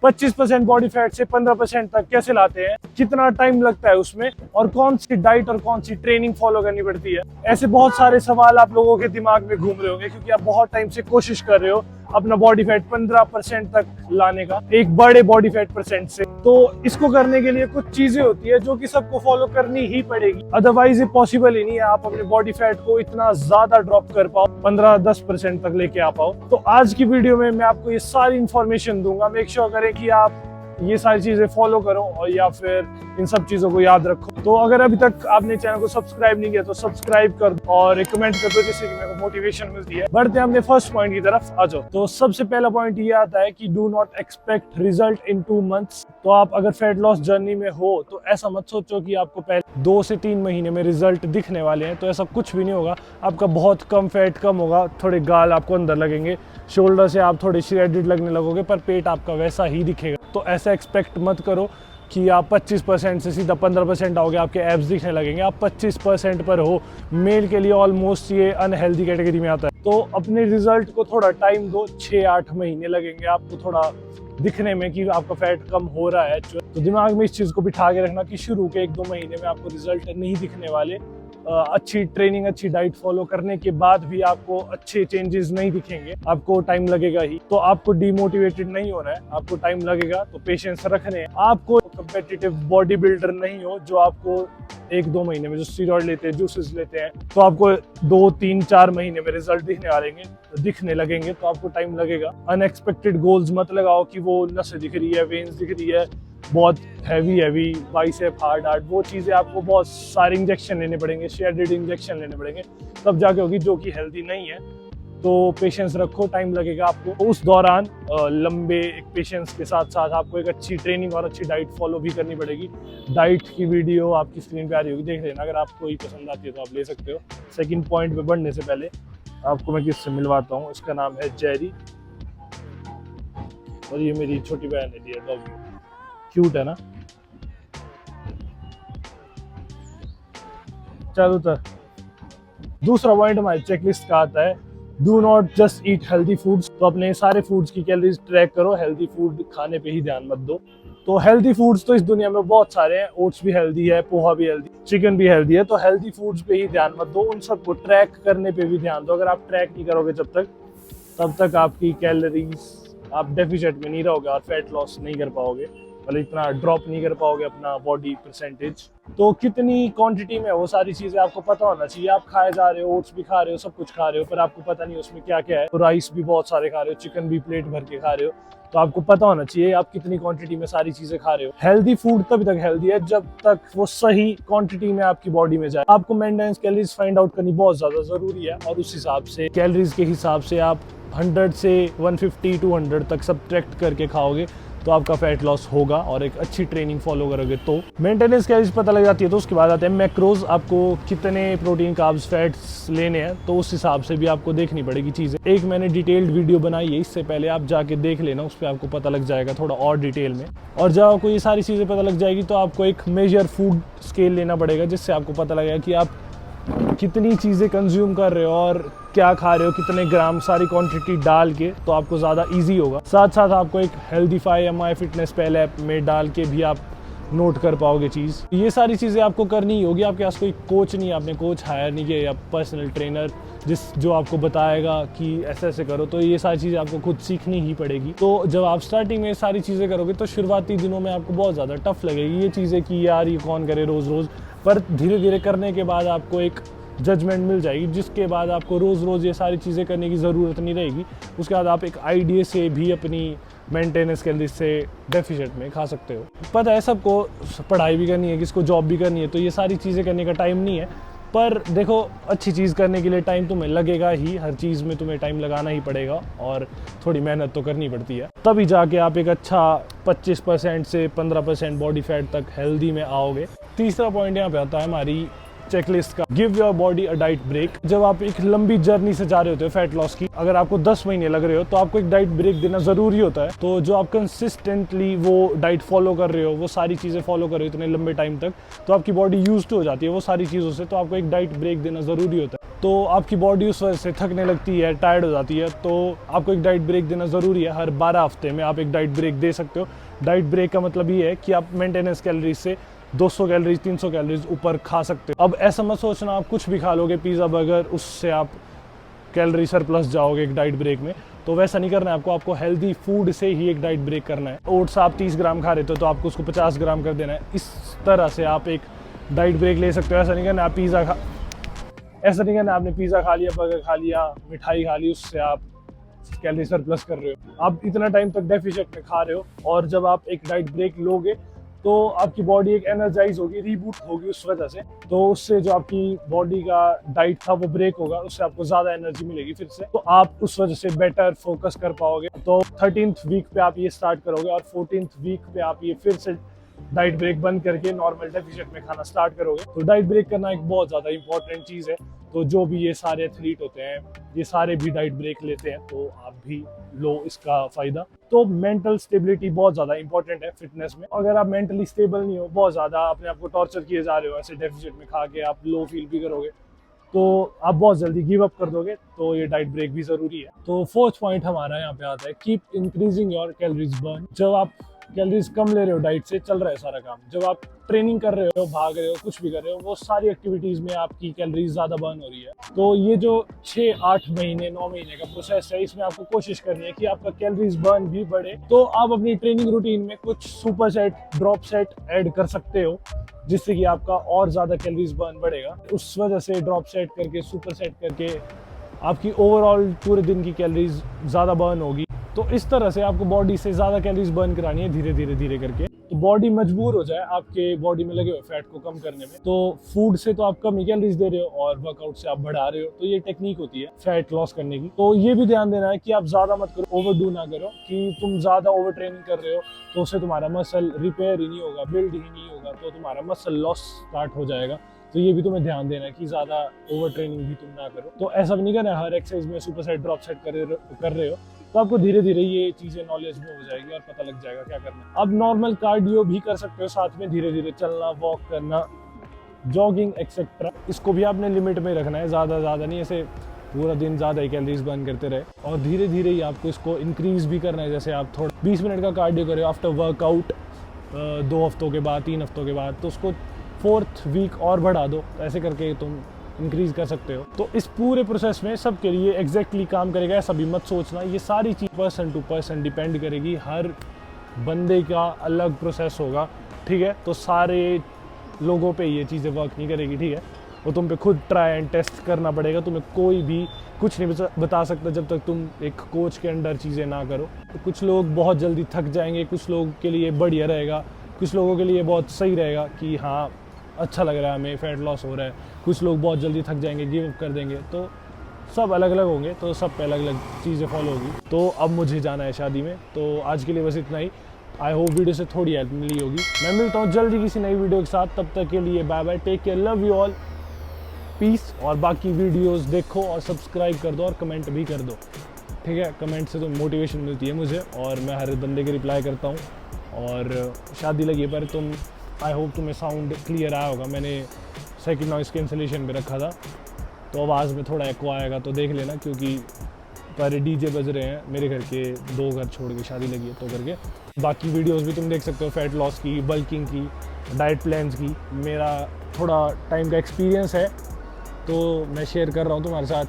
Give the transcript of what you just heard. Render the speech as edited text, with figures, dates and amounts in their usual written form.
25% body fat से 15% तक कैसे लाते हैं, कितना टाइम लगता है उसमें, और कौन सी डाइट और कौन सी ट्रेनिंग फॉलो करनी पड़ती है। ऐसे बहुत सारे सवाल आप लोगों के दिमाग में घूम रहे होंगे, क्योंकि आप बहुत टाइम से कोशिश कर रहे हो अपना बॉडी फैट 15% तक लाने का, एक बड़े बॉडी फैट परसेंट से। तो इसको करने के लिए कुछ चीजें होती है जो कि सबको फॉलो करनी ही पड़ेगी, अदरवाइज ये पॉसिबल ही नहीं है आप अपने बॉडी फैट को इतना ज्यादा ड्रॉप कर पाओ, 15-10% तक लेके आ पाओ। तो आज की वीडियो में मैं आपको ये सारी इंफॉर्मेशन दूंगा। मेक श्योर करें कि आप ये सारी चीजें फॉलो करो और या फिर इन सब चीजों को याद रखो। तो अगर अभी तक आपने चैनल को सब्सक्राइब नहीं किया तो सब्सक्राइब कर दो और एक कमेंट कर दो, जिससे कि मेरे को मोटिवेशन मिलती है। बढ़ते हैं अपने फर्स्ट पॉइंट की तरफ, आ जाओ। तो सबसे पहला पॉइंट ये आता है कि do not expect result in 2 months। तो आप अगर फैट लॉस जर्नी में हो तो ऐसा मत सोचो कि आपको पहले 2 से 3 महीने में रिजल्ट दिखने वाले हैं। तो ऐसा कुछ भी नहीं होगा। आपका बहुत कम फैट कम होगा, थोड़े गाल आपको अंदर लगेंगे, शोल्डर से आप थोड़े श्रेडेड लगने लगोगे, पर पेट आपका वैसा ही दिखेगा। तो ऐसा एक्सपेक्ट मत करो कि आप 25% से सीधा 15% आओगे, आपके एब्स दिखने लगेंगे। आप 25% पर हो, मेल के लिए ऑलमोस्ट ये अनहेल्दी कैटेगरी में आता है। तो अपने रिजल्ट को थोड़ा टाइम दो, 6-8 महीने लगेंगे आपको थोड़ा दिखने में कि आपका फैट कम हो रहा है। तो दिमाग में इस चीज़ को बिठा के रखना कि शुरू के 1-2 महीने में आपको रिजल्ट नहीं दिखने वाले। अच्छी ट्रेनिंग, अच्छी डाइट फॉलो करने के बाद भी आपको अच्छे चेंजेस नहीं दिखेंगे, आपको टाइम लगेगा ही। तो आपको डिमोटिवेटेड नहीं होना है, आपको टाइम लगेगा, तो पेशेंस रखने हैं। आपको कंपेटिटिव बॉडी बिल्डर नहीं हो जो आपको 1-2 महीने में जो स्टीरॉइड लेते हैं, जूसेस लेते हैं, तो आपको 2-3-4 महीने में रिजल्ट दिखने लगेंगे। तो आपको टाइम लगेगा। अनएक्सपेक्टेड गोल्स मत लगाओ कि वो नसें दिख रही है, वेन्स दिख रही है, बहुत हैवी बाइसेप, हार्ड, वो चीज़ें आपको बहुत सारे इंजेक्शन लेने पड़ेंगे, शेडेड इंजेक्शन लेने पड़ेंगे, तब जाके होगी, जो कि हेल्दी नहीं है। तो पेशेंस रखो, टाइम लगेगा आपको। उस दौरान लंबे एक पेशेंस के साथ साथ आपको एक अच्छी ट्रेनिंग और अच्छी डाइट फॉलो भी करनी पड़ेगी। डाइट की वीडियो आपकी स्क्रीन पे आ रही होगी, देख लेना। अगर आपको ही पसंद आती है तो आप ले सकते हो। सेकंड पॉइंट पे बढ़ने से पहले आपको मैं किससे मिलवाता हूँ। इसका नाम है जेरी और ये मेरी छोटी बहन है, डियर डॉगी। क्यूट है ना। चलो तो दूसरा पॉइंट हमारे चेकलिस्ट का आता है, do not just eat healthy foods. तो अपने सारे फूड्स की कैलोरीज ट्रैक करो, हेल्दी फूड खाने पे ही ध्यान मत दो। तो हेल्दी फूड्स तो इस दुनिया में बहुत सारे हैं, ओट्स भी हेल्दी है, पोहा भी हेल्दी, चिकन भी हेल्दी है। तो हेल्दी फूड्स पे ही ध्यान मत दो, उन सबको ट्रैक करने पे भी ध्यान दो। अगर आप ट्रैक नहीं करोगे तब तक आपकी कैलोरीज, आप डेफिसिट में नहीं रहोगे और फैट लॉस नहीं कर पाओगे, मतलब इतना ड्रॉप नहीं कर पाओगे अपना बॉडी परसेंटेज। तो कितनी क्वांटिटी में, वो सारी चीजें आपको पता होना चाहिए। आप खाए जा रहे हो, ओट्स भी खा रहे हो, सब कुछ खा रहे हो, पर आपको पता नहीं उसमें क्या क्या है। तो राइस भी बहुत सारे खा रहे हो, चिकन भी प्लेट भर के खा रहे हो, तो आपको पता होना चाहिए आप कितनी क्वांटिटी में सारी चीजें खा रहे हो। हेल्दी फूड तभी तक हेल्दी है जब तक वो सही क्वांटिटी में आपकी बॉडी में जाए। आपको मेंटेनेंस कैलोरीज फाइंड आउट करनी बहुत ज्यादा जरूरी है, और उस हिसाब से कैलोरीज के हिसाब से आप 100 से 150-200 तक सब्ट्रैक्ट करके खाओगे तो आपका फैट लॉस होगा। और एक अच्छी ट्रेनिंग फॉलो करोगे तो मेंटेनेंस कैलोरीज पता लग जाती है। तो उसके बाद आते हैं मैक्रोज, आपको कितने प्रोटीन, कार्ब्स, फैट्स लेने हैं, तो उस हिसाब से भी आपको देखनी पड़ेगी चीजें। एक मैंने डिटेल्ड वीडियो बनाई है, इससे पहले आप जाके देख लेना, उस पर आपको पता लग जाएगा थोड़ा और डिटेल में। और जब आपको ये सारी चीजें पता लग जाएगी तो आपको एक मेजर फूड स्केल लेना पड़ेगा, जिससे आपको पता लगेगा कि आप कितनी चीज़ें कंज्यूम कर रहे हो और क्या खा रहे हो, कितने ग्राम, सारी क्वांटिटी डाल के, तो आपको ज़्यादा इजी होगा। साथ साथ आपको एक हेल्दीफाई माई फिटनेस पल ऐप में डाल के भी आप नोट कर पाओगे चीज़। ये सारी चीज़ें आपको करनी होगी। आपके पास कोई कोच नहीं है, आपने कोच हायर नहीं किया, या पर्सनल ट्रेनर जो आपको बताएगा कि ऐसे ऐसे करो, तो ये सारी चीज़ें आपको खुद सीखनी ही पड़ेगी। तो जब आप स्टार्टिंग में सारी चीज़ें करोगे तो शुरुआती दिनों में आपको बहुत ज़्यादा टफ लगेगी ये चीज़ें कि यार ये कौन करे रोज़ रोज़, पर धीरे धीरे करने के बाद आपको एक जजमेंट मिल जाएगी, जिसके बाद आपको रोज़ रोज़ ये सारी चीज़ें करने की ज़रूरत नहीं रहेगी। उसके बाद आप एक आइडिया से भी अपनी मेंटेनेंस कैलोरीज से डेफिसिट में खा सकते हो। पता है सबको पढ़ाई भी करनी है, किसको जॉब भी करनी है, तो ये सारी चीज़ें करने का टाइम नहीं है। पर देखो, अच्छी चीज़ करने के लिए टाइम तुम्हें लगेगा ही, हर चीज़ में तुम्हें टाइम लगाना ही पड़ेगा और थोड़ी मेहनत तो करनी पड़ती है, तभी जाके आप एक अच्छा 25% से 15% बॉडी फैट तक हेल्दी में आओगे। तीसरा पॉइंट यहाँ पे आता है हमारी चेकलिस्ट का, give your body a diet break. जब आप एक लंबी जर्नी से जा रहे होते हो फैट लॉस की, अगर आपको 10 महीने लग रहे हो तो आपको एक डाइट ब्रेक देना जरूरी होता है। तो जो आप कंसिस्टेंटली वो डाइट फॉलो कर रहे हो, वो सारी चीजें फॉलो कर रहे हो इतने लंबे टाइम तक, तो आपकी बॉडी यूज्ड हो जाती है वो सारी चीजों से, तो आपको एक डाइट ब्रेक देना जरूरी होता है। तो आपकी बॉडी उस वजह से थकने लगती है, टायर्ड हो जाती है। तो आपको एक डाइट ब्रेक देना ज़रूरी है। हर 12 हफ्ते में आप एक डाइट ब्रेक दे सकते हो। डाइट ब्रेक का मतलब ये है कि आप मेंटेनेंस कैलोरीज से 200 कैलोरीज 300 कैलोरीज ऊपर खा सकते हो। अब ऐसा मत सोचना आप कुछ भी खा लोगे, पिज़्ज़ा बर्गर, उससे आप कैलोरी सरप्लस जाओगे एक डाइट ब्रेक में। तो वैसा नहीं करना है आपको हेल्दी फूड से ही एक डाइट ब्रेक करना है। ओट्स आप 30 ग्राम खा रहे थे तो आपको उसको 50 ग्राम कर देना है। इस तरह से आप एक डाइट ब्रेक ले सकते हो। ऐसा नहीं करना आपने पिज़्ज़ा खा लिया, बर्गर खा लिया, मिठाई खा ली, उससे आप कैलोरी सरप्लस कर रहे हो। आप इतना टाइम तक डेफिशिएंट में खा रहे हो, और जब आप एक डाइट ब्रेक लोगे तो आपकी बॉडी एक एनर्जाइज होगी, रीबूट होगी उस वजह से। तो उससे जो आपकी बॉडी का डाइट था वो ब्रेक होगा, उससे आपको ज़्यादा एनर्जी मिलेगी फिर से। तो आप उस वजह से बेटर फोकस कर पाओगे। तो 13th वीक पे आप ये स्टार्ट करोगे और 14th वीक पे आप ये फिर से डाइट ब्रेक बंद करके नॉर्मल डेफिशिएंट में खाना स्टार्ट करोगे। तो डाइट ब्रेक करना एक बहुत ज़्यादा इंपॉर्टेंट चीज़ है। तो जो भी ये सारे एथलीट होते हैं, ये सारे भी डाइट ब्रेक लेते हैं, तो आप भी लो इसका फ़ायदा। तो मेंटल स्टेबिलिटी बहुत ज़्यादा इंपॉर्टेंट है फिटनेस में। अगर आप मेंटली स्टेबल नहीं हो, बहुत ज़्यादा अपने आप को टॉर्चर किए जा रहे हो, ऐसे डेफिशिएंट में खा के आप लो फील भी करोगे, तो आप बहुत जल्दी गिव अप कर दोगे। तो ये डाइट ब्रेक भी ज़रूरी है। तो 4th पॉइंट हमारा यहाँ पे आता है, keep increasing your calories burn. जब आप कैलोरीज कम ले रहे हो, डाइट से चल रहा है सारा काम, जब आप ट्रेनिंग कर रहे हो, भाग रहे हो, कुछ भी कर रहे हो, वो सारी एक्टिविटीज़ में आपकी कैलोरीज ज़्यादा बर्न हो रही है। तो ये जो 6-8 महीने 9 महीने का प्रोसेस है, इसमें आपको कोशिश करनी है कि आपका कैलोरीज बर्न भी बढ़े। तो आप अपनी ट्रेनिंग रूटीन में कुछ super set, drop set add कर सकते हो, जिससे कि आपका और ज़्यादा कैलोरीज बर्न बढ़ेगा। उस वजह से ड्रॉप सेट करके, सुपर सेट करके आपकी ओवरऑल पूरे दिन की कैलोरीज ज़्यादा बर्न होगी। तो इस तरह से आपको बॉडी से ज़्यादा कैलोरीज बर्न करानी है धीरे करके, तो बॉडी मजबूर हो जाए आपके बॉडी में लगे हुए फैट को कम करने में। तो फूड से तो आप कम ही कैलोरीज दे रहे हो और वर्कआउट से आप बढ़ा रहे हो। तो ये टेक्निक होती है फैट लॉस करने की। तो ये भी ध्यान देना है कि आप ज़्यादा मत करो, ओवरडू ना करो कि तुम ज़्यादा ओवर ट्रेनिंग कर रहे हो तो उससे तुम्हारा मसल रिपेयर ही नहीं होगा, बिल्ड ही नहीं होगा, तो तुम्हारा मसल लॉस स्टार्ट हो जाएगा। तो ये भी तुम्हें ध्यान देना है कि ज़्यादा ओवर ट्रेनिंग भी तुम ना करो। तो ऐसा भी नहीं करना है हर एक्सरसाइज में सुपर सेट, ड्रॉप सेट कर रहे हो। तो आपको धीरे धीरे ये चीज़ें नॉलेज में हो जाएगी और पता लग जाएगा क्या करना है। अब नॉर्मल कार्डियो भी कर सकते हो साथ में, धीरे धीरे चलना, वॉक करना, जॉगिंग एक्सेट्रा। इसको भी आपने लिमिट में रखना है, ज़्यादा नहीं ऐसे पूरा दिन ज़्यादा ही कैलोरीज बर्न करते रहे। और धीरे धीरे ही आपको इसको इंक्रीज भी करना है। जैसे आप थोड़ा 20 मिनट का कार्डियो करें आफ्टर वर्कआउट 2 हफ्तों के बाद, 3 हफ्तों के बाद, तो उसको 4th वीक और बढ़ा दो। ऐसे करके तुम इंक्रीज कर सकते हो। तो इस पूरे प्रोसेस में सबके लिए एग्जैक्टली काम करेगा ऐसा भी मत सोचना। ये सारी चीज़ पर्सन टू पर्सन डिपेंड करेगी, हर बंदे का अलग प्रोसेस होगा, ठीक है। तो सारे लोगों पे ये चीज़ें वर्क नहीं करेगी, ठीक है। वो तुम पे खुद ट्राई एंड टेस्ट करना पड़ेगा। तुम्हें कोई भी कुछ नहीं बता सकता जब तक तुम एक कोच के अंडर चीज़ें ना करो। तो कुछ लोग बहुत जल्दी थक जाएंगे, कुछ लोगों के लिए बढ़िया रहेगा, कुछ लोगों के लिए बहुत सही रहेगा कि हाँ अच्छा लग रहा है, हमें फैट लॉस हो रहा है। कुछ लोग बहुत जल्दी थक जाएंगे, गिव अप कर देंगे। तो सब अलग अलग होंगे, तो सब पे अलग अलग चीज़ें फॉलो होगी। तो अब मुझे जाना है शादी में, तो आज के लिए बस इतना ही। आई होप वीडियो से थोड़ी हेल्प मिली होगी। मैं मिलता हूँ जल्दी किसी नई वीडियो के साथ। तब तक के लिए bye bye, take care, love you all, peace. और बाकी वीडियोस देखो और सब्सक्राइब कर दो और कमेंट भी कर दो, ठीक है। कमेंट से तो मोटिवेशन मिलती है मुझे और मैं हर बंदे के रिप्लाई करता हूँ। और शादी लगी है पर तुम, आई होप तुम्हें साउंड क्लियर आया होगा। मैंने सेकंड नॉइस कैंसलेशन पे रखा था, तो आवाज़ में थोड़ा एको आएगा तो देख लेना, क्योंकि पर डीजे बज रहे हैं। मेरे घर के 2 घर छोड़ के शादी लगी है तो करके। बाकी वीडियोस भी तुम देख सकते हो, फैट लॉस की, बल्किंग की, डाइट प्लान्स की। मेरा थोड़ा टाइम का एक्सपीरियंस है तो मैं शेयर कर रहा हूँ तुम्हारे साथ।